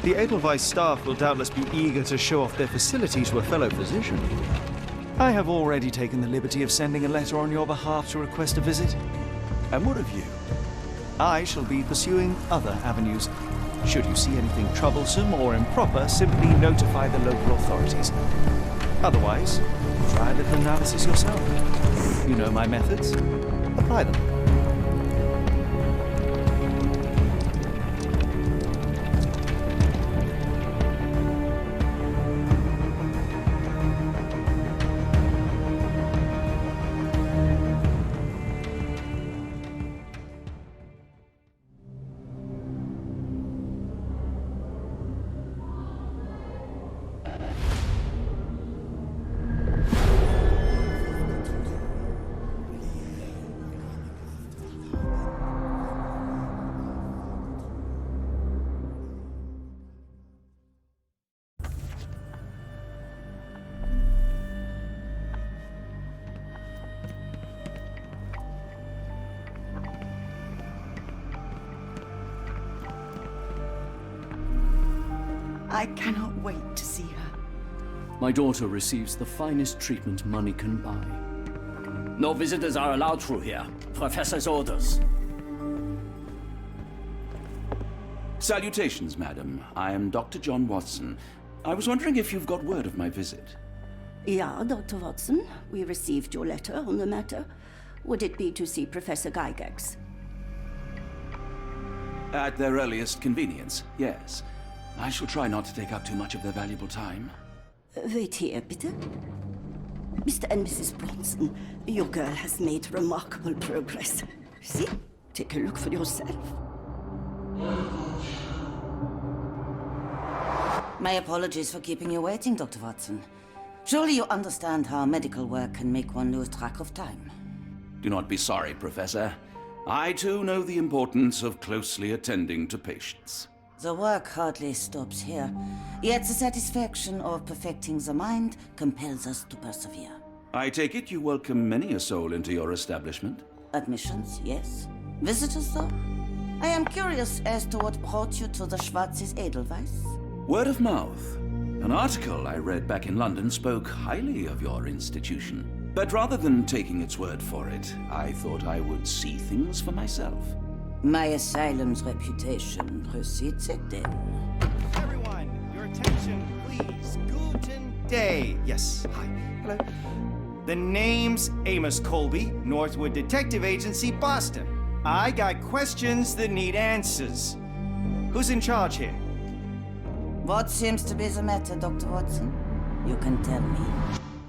The Edelweiss staff will doubtless be eager to show off their facility to a fellow physician. I have already taken the liberty of sending a letter on your behalf to request a visit. And what of you? I shall be pursuing other avenues. Should you see anything troublesome or improper, simply notify the local authorities. Otherwise, try a little analysis yourself. You know my methods. Apply them. I cannot wait to see her. My daughter receives the finest treatment money can buy. No visitors are allowed through here. Professor's orders. Salutations, madam. I am Dr. John Watson. I was wondering if you've got word of my visit. Yeah, Dr. Watson. We received your letter on the matter. Would it be to see Professor Gygax? At their earliest convenience, yes. I shall try not to take up too much of their valuable time. Wait here, bitte. Mr. and Mrs. Bronson, your girl has made remarkable progress. See? Take a look for yourself. My apologies for keeping you waiting, Dr. Watson. Surely you understand how medical work can make one lose track of time. Do not be sorry, Professor. I too know the importance of closely attending to patients. The work hardly stops here, yet the satisfaction of perfecting the mind compels us to persevere. I take it you welcome many a soul into your establishment? Admissions, yes. Visitors, though? I am curious as to what brought you to the Schwarzes Edelweiss. Word of mouth. An article I read back in London spoke highly of your institution. But rather than taking its word for it, I thought I would see things for myself. My asylum's reputation precedes it, then. Everyone, your attention, please. Guten Day. Yes, hi. Hello. The name's Amos Colby, Northwood Detective Agency, Boston. I got questions that need answers. Who's in charge here? What seems to be the matter, Dr. Watson? You can tell me.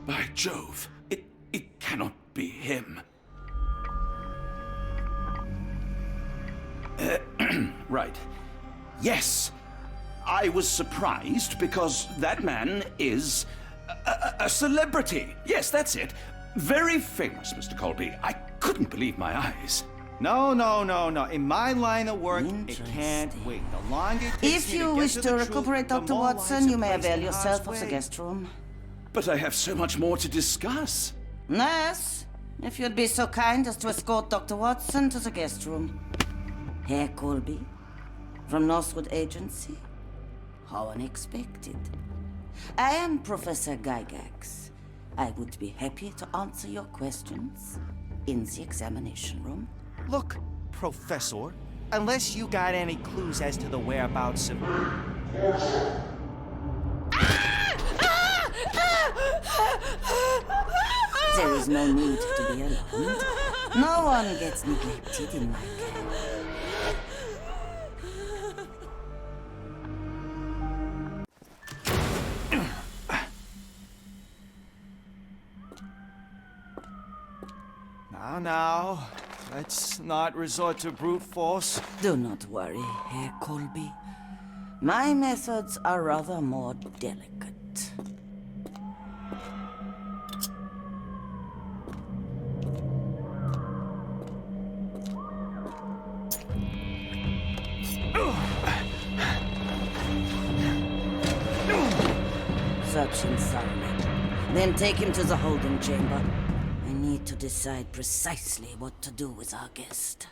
By Jove, it cannot be him. Right. Yes. I was surprised because that man is a celebrity. Yes, that's it. Very famous, Mr. Colby. I couldn't believe my eyes. No. In my line of work, it can't wait. The longer it takes If me you to wish get to the recuperate, truth, the Dr. more Watson, lives you are may placed avail in yourself harm's of the way. guest room. But I have so much more to discuss. Nurse, if you'd be so kind as to escort Dr. Watson to the guest room. Herr Colby, from Northwood Agency. How unexpected. I am Professor Gygax. I would be happy to answer your questions in the examination room. Look, Professor, unless you got any clues as to the whereabouts of... There is no need to be alarmed. No one gets neglected in my care. Now, let's not resort to brute force. Do not worry, Herr Colby. My methods are rather more delicate. Search him thoroughly. Then take him to the holding chamber. I need to decide precisely what to do with our guest.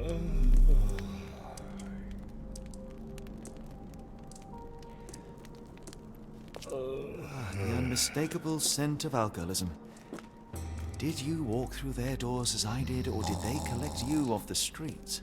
The unmistakable scent of alcoholism. Did you walk through their doors as I did, or did they collect you off the streets?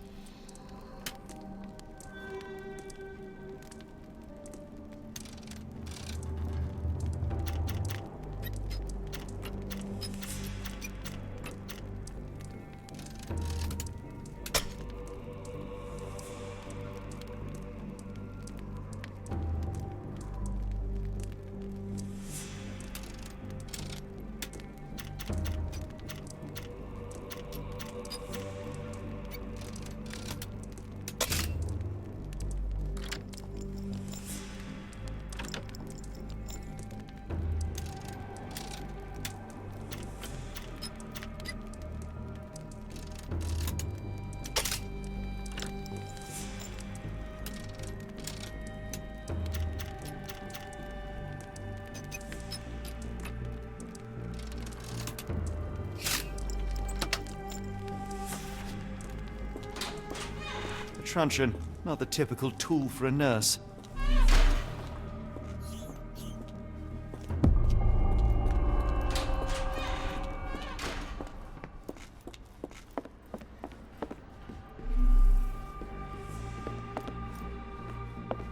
Truncheon, not the typical tool for a nurse.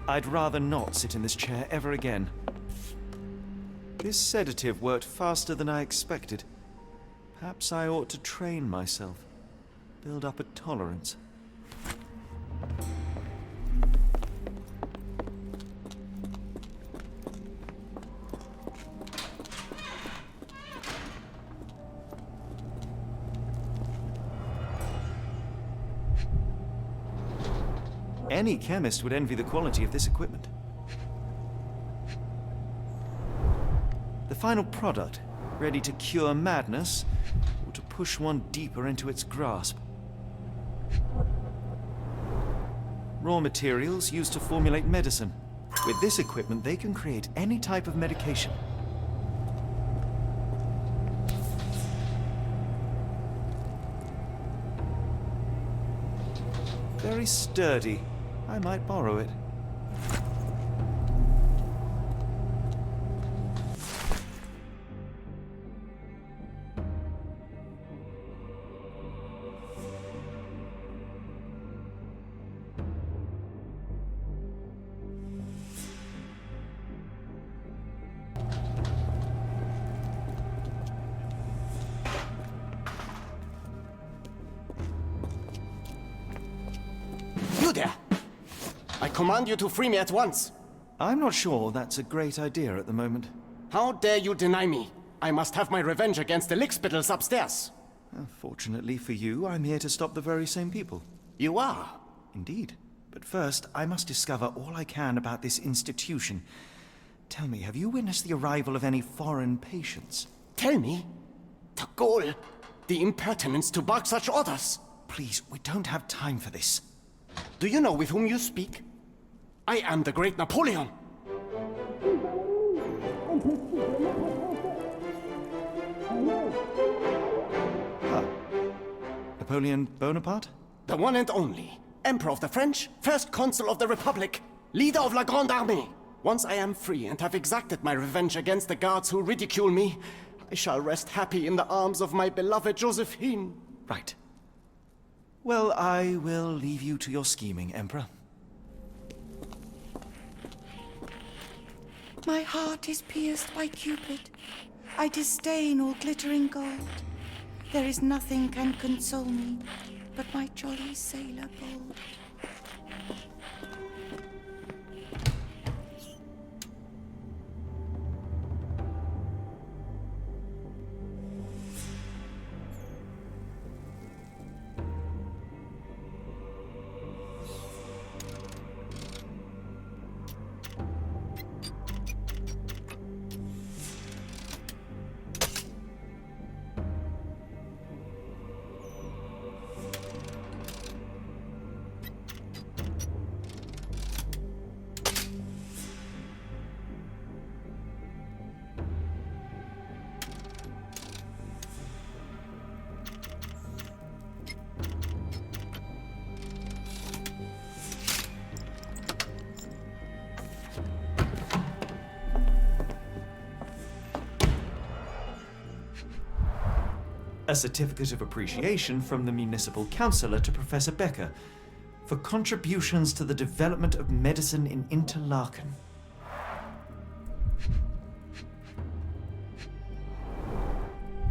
I'd rather not sit in this chair ever again. This sedative worked faster than I expected. Perhaps I ought to train myself, build up a tolerance. Any chemist would envy the quality of this equipment. The final product, ready to cure madness, or to push one deeper into its grasp. Raw materials used to formulate medicine. With this equipment, they can create any type of medication. Very sturdy. I might borrow it. You there! I command you to free me at once. I'm not sure that's a great idea at the moment. How dare you deny me? I must have my revenge against the lickspittles upstairs. Fortunately for you, I'm here to stop the very same people. You are? Indeed. But first, I must discover all I can about this institution. Tell me, have you witnessed the arrival of any foreign patients? Tell me? The gall, the impertinence to bark such orders. Please, we don't have time for this. Do you know with whom you speak? I am the great Napoleon. Napoleon Bonaparte? The one and only. Emperor of the French, First Consul of the Republic, leader of La Grande Armée. Once I am free and have exacted my revenge against the guards who ridicule me, I shall rest happy in the arms of my beloved Josephine. Right. Well, I will leave you to your scheming, Emperor. My heart is pierced by Cupid. I disdain all glittering gold. There is nothing can console me but my jolly sailor bold. A certificate of appreciation from the municipal councillor to Professor Becker for contributions to the development of medicine in Interlaken.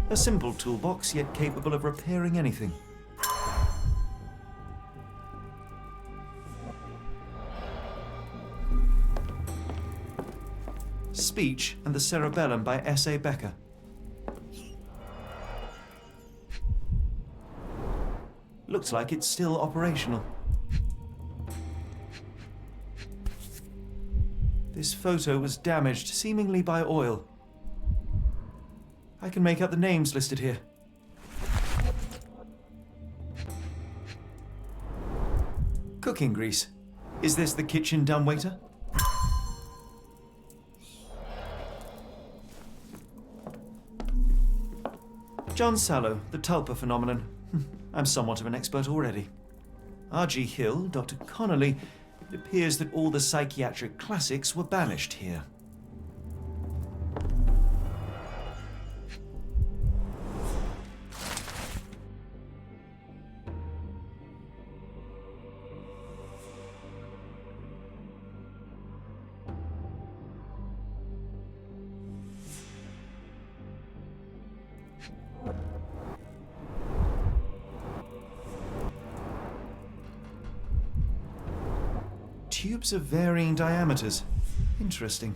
A simple toolbox, yet capable of repairing anything. Speech and the Cerebellum by S.A. Becker. Looks like it's still operational. This photo was damaged, seemingly by oil. I can make out the names listed here. Cooking grease. Is this the kitchen dumbwaiter? John Sallow, the tulpa phenomenon. I'm somewhat of an expert already. R.G. Hill, Dr. Connolly. It appears that all the psychiatric classics were banished here. Tubes of varying diameters. Interesting.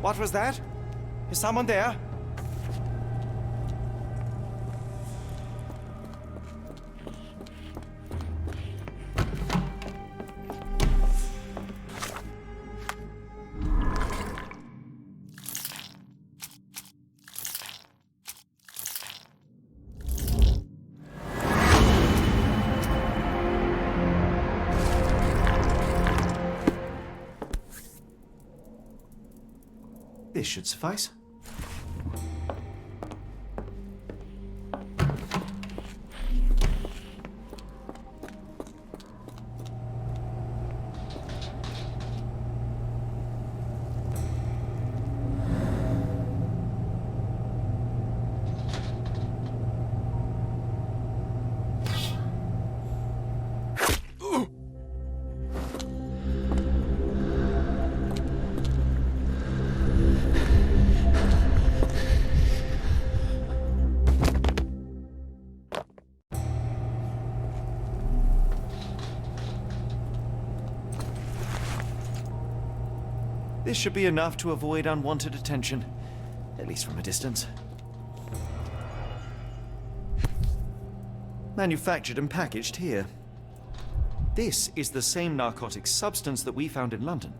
What was that? Is someone there? This should suffice. This should be enough to avoid unwanted attention, at least from a distance. Manufactured and packaged here. This is the same narcotic substance that we found in London.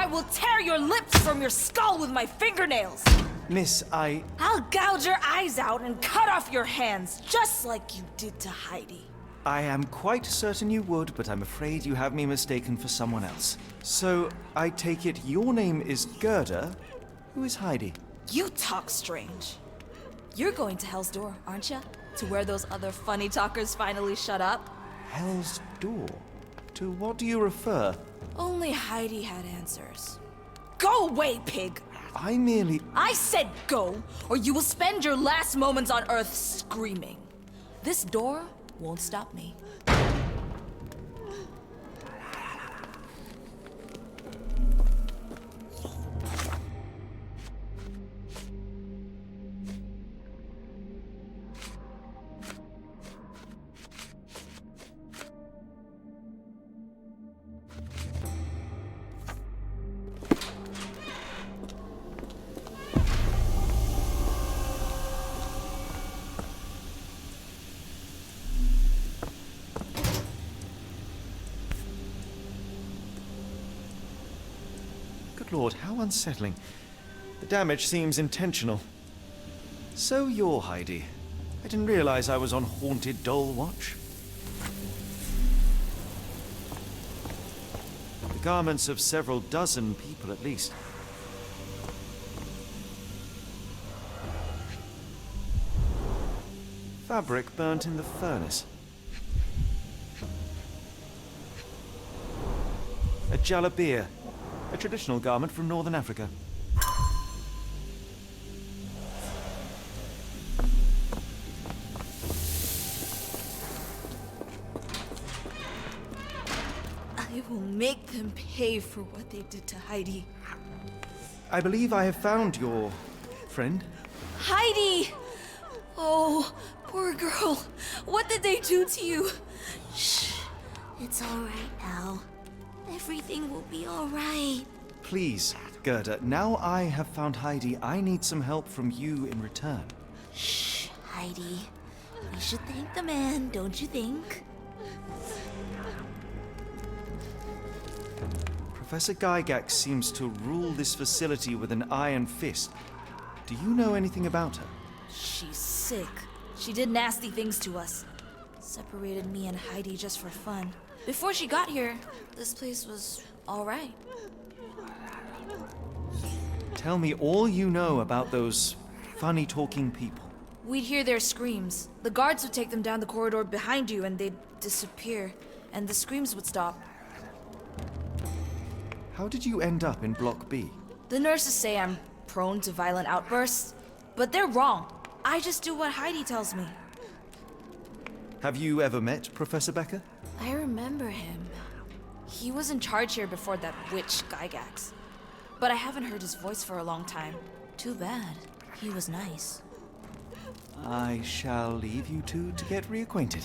I will tear your lips from your skull with my fingernails! Miss, I'll gouge your eyes out and cut off your hands, just like you did to Heidi. I am quite certain you would, but I'm afraid you have me mistaken for someone else. So, I take it your name is Gerda. Who is Heidi? You talk strange. You're going to Hell's Door, aren't you? To where those other funny talkers finally shut up? Hell's Door? To what do you refer? Only Heidi had answers. Go away, pig! I said go, or you will spend your last moments on Earth screaming. This door won't stop me. Good Lord, how unsettling. The damage seems intentional. So you're Heidi. I didn't realize I was on haunted doll watch. The garments of several dozen people at least. Fabric burnt in the furnace. A jalabia, a traditional garment from northern Africa. I will make them pay for what they did to Heidi. I believe I have found your friend. Heidi! Oh, poor girl. What did they do to you? Shh. It's all right now. Everything will be all right. Please, Gerda, now I have found Heidi, I need some help from you in return. Shh, Heidi. We should thank the man, don't you think? Professor Gygax seems to rule this facility with an iron fist. Do you know anything about her? She's sick. She did nasty things to us. Separated me and Heidi just for fun. Before she got here, this place was all right. Tell me all you know about those funny-talking people. We'd hear their screams. The guards would take them down the corridor behind you and they'd disappear. And the screams would stop. How did you end up in Block B? The nurses say I'm prone to violent outbursts, but they're wrong. I just do what Heidi tells me. Have you ever met Professor Becker? I remember him. He was in charge here before that witch Gygax. But I haven't heard his voice for a long time. Too bad. He was nice. I shall leave you two to get reacquainted.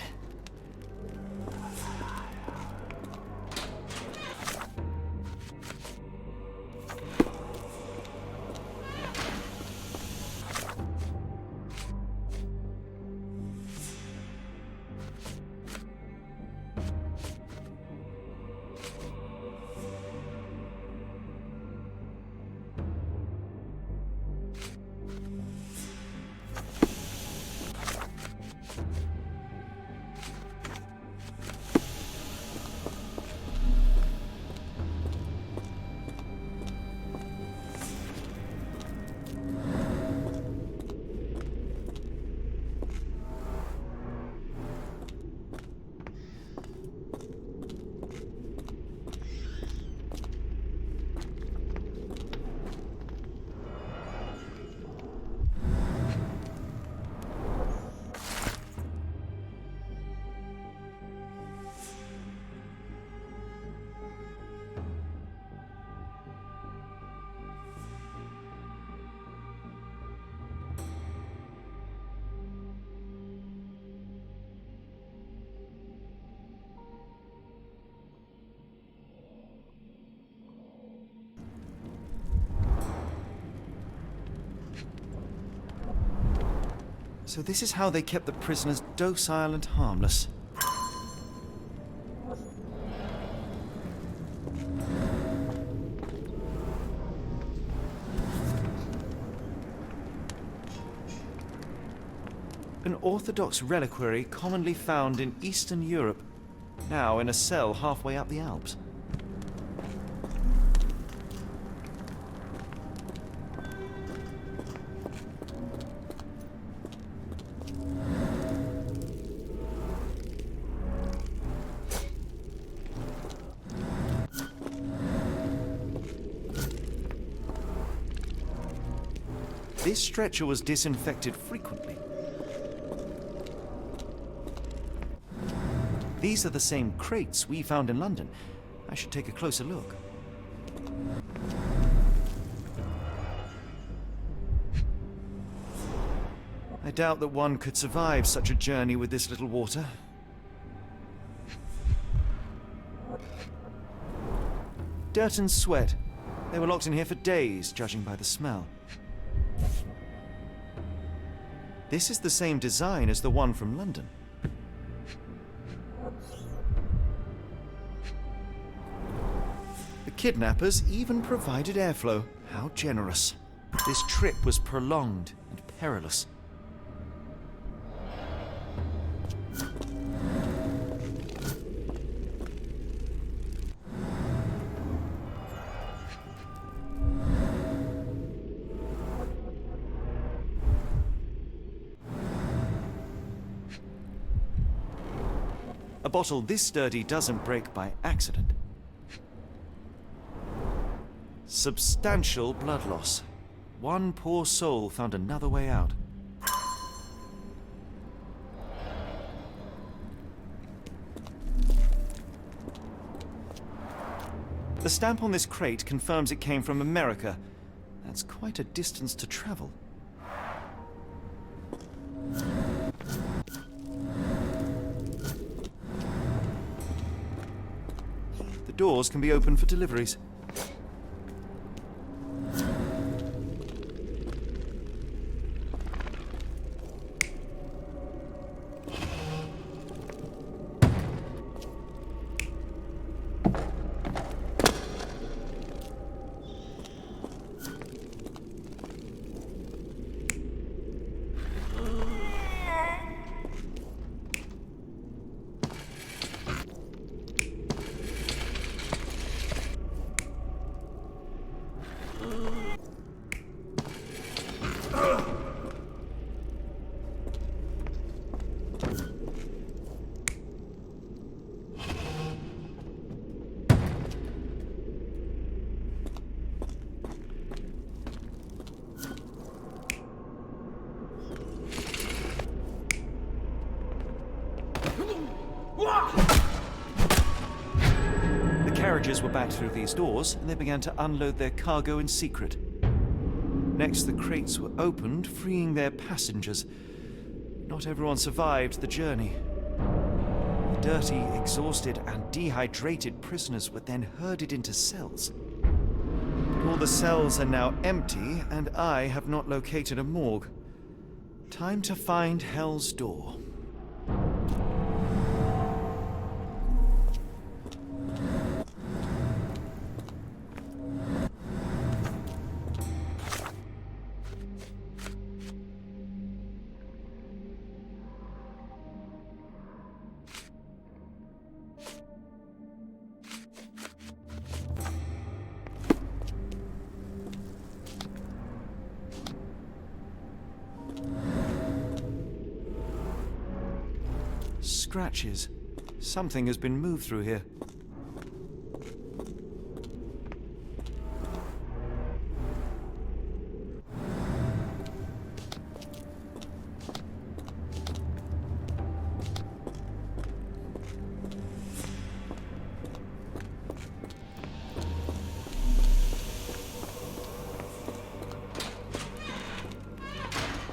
So this is how they kept the prisoners docile and harmless. An orthodox reliquary commonly found in Eastern Europe, now in a cell halfway up the Alps. This stretcher was disinfected frequently. These are the same crates we found in London. I should take a closer look. I doubt that one could survive such a journey with this little water. Dirt and sweat. They were locked in here for days, judging by the smell. This is the same design as the one from London. The Kidnappers even provided airflow. How generous. This trip was prolonged and perilous. A bottle this sturdy doesn't break by accident. Substantial blood loss. One poor soul found another way out. The stamp on this crate confirms it came from America. That's quite a distance to travel. The doors can be opened for deliveries. The carriages were backed through these doors, and they began to unload their cargo in secret. Next, the crates were opened, freeing their passengers. Not everyone survived the journey. The dirty, exhausted, and dehydrated prisoners were then herded into cells. But all the cells are now empty, and I have not located a morgue. Time to find Hell's Door. Scratches. Something has been moved through here.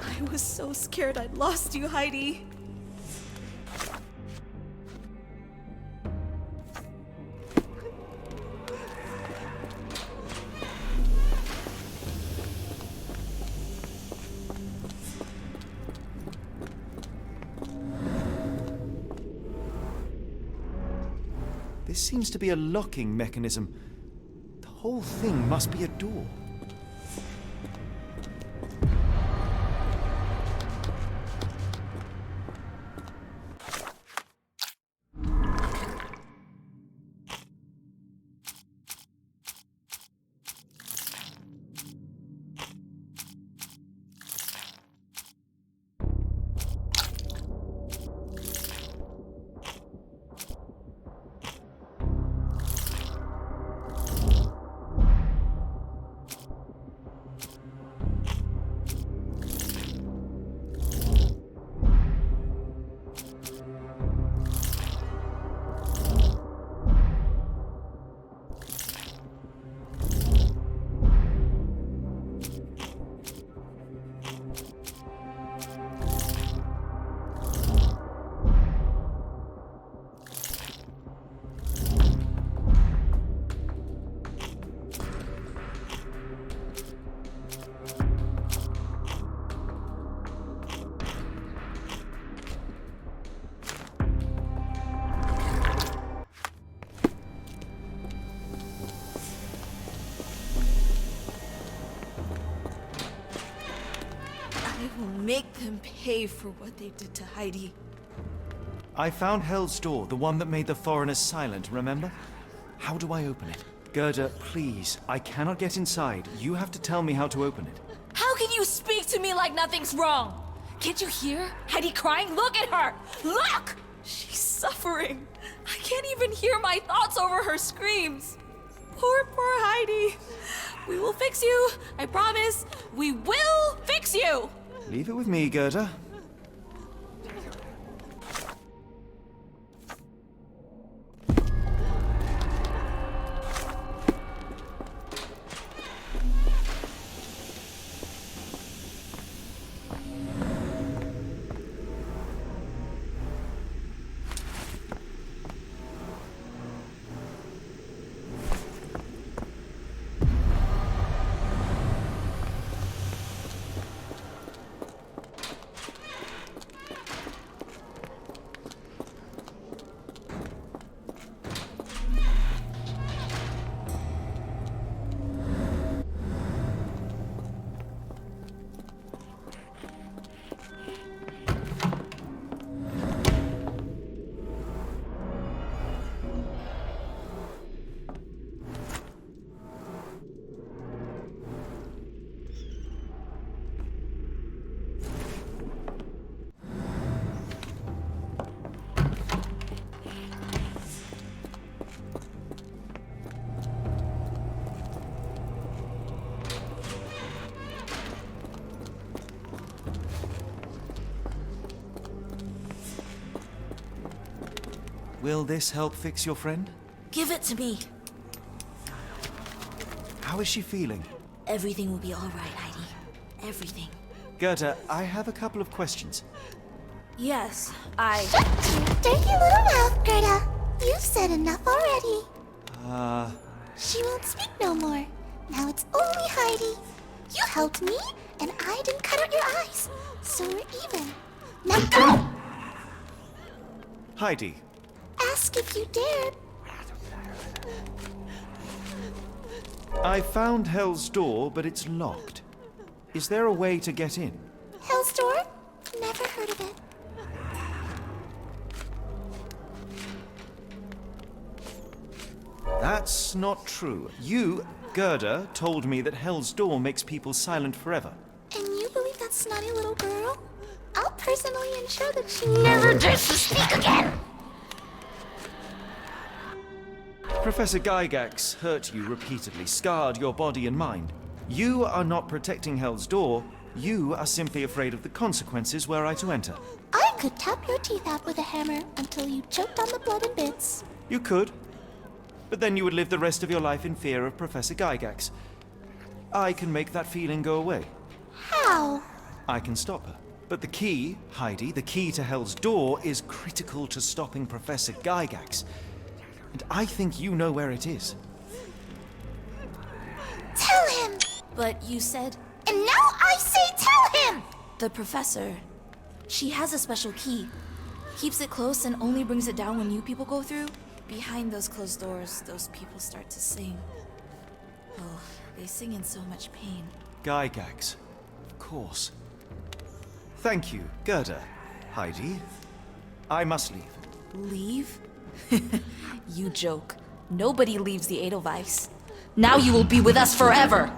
I was so scared I'd lost you, Heidi. This seems to be a locking mechanism. The whole thing must be a door. make them pay for what they did to Heidi. I found Hell's Door, the one that made the foreigners silent, remember? How do I open it? Gerda, please, I cannot get inside. You have to tell me how to open it. How can you speak to me like nothing's wrong? Can't you hear Heidi crying? Look at her! Look! She's suffering. I can't even hear my thoughts over her screams. Poor Heidi. We will fix you. I promise. We will fix you. Leave it with me, Gerda. Will this help fix your friend? Give it to me. How is she feeling? Everything will be all right, Heidi. Everything. Gerda, I have a couple of questions. Yes, Shut your dirty little mouth, Gerda. You've said enough already. She won't speak no more. Now it's only Heidi. You helped me, and I didn't cut out your eyes. So we're even. Now go! Heidi. Ask if you dared. I found Hell's Door, but it's locked. Is there a way to get in? Hell's Door? Never heard of it. That's not true. You, Gerda, told me that Hell's Door makes people silent forever. And you believe that snotty little girl? I'll personally ensure that she never dares to speak again! Professor Gygax hurt you repeatedly, scarred your body and mind. You are not protecting Hell's Door. You are simply afraid of the consequences were I to enter. I could tap your teeth out with a hammer until you choked on the blood in bits. You could. But then you would live the rest of your life in fear of Professor Gygax. I can make that feeling go away. How? I can stop her. But the key, Heidi, the key to Hell's Door is critical to stopping Professor Gygax. And I think you know where it is. Tell him! but you said... And now I say tell him! The professor, she has a special key. Keeps it close and only brings it down when you people go through. Behind those closed doors, those people start to sing. Oh, they sing in so much pain. Gygax, of course. Thank you, Gerda. Heidi, I must leave. Leave? You joke. Nobody leaves the Edelweiss. Now you will be with us forever!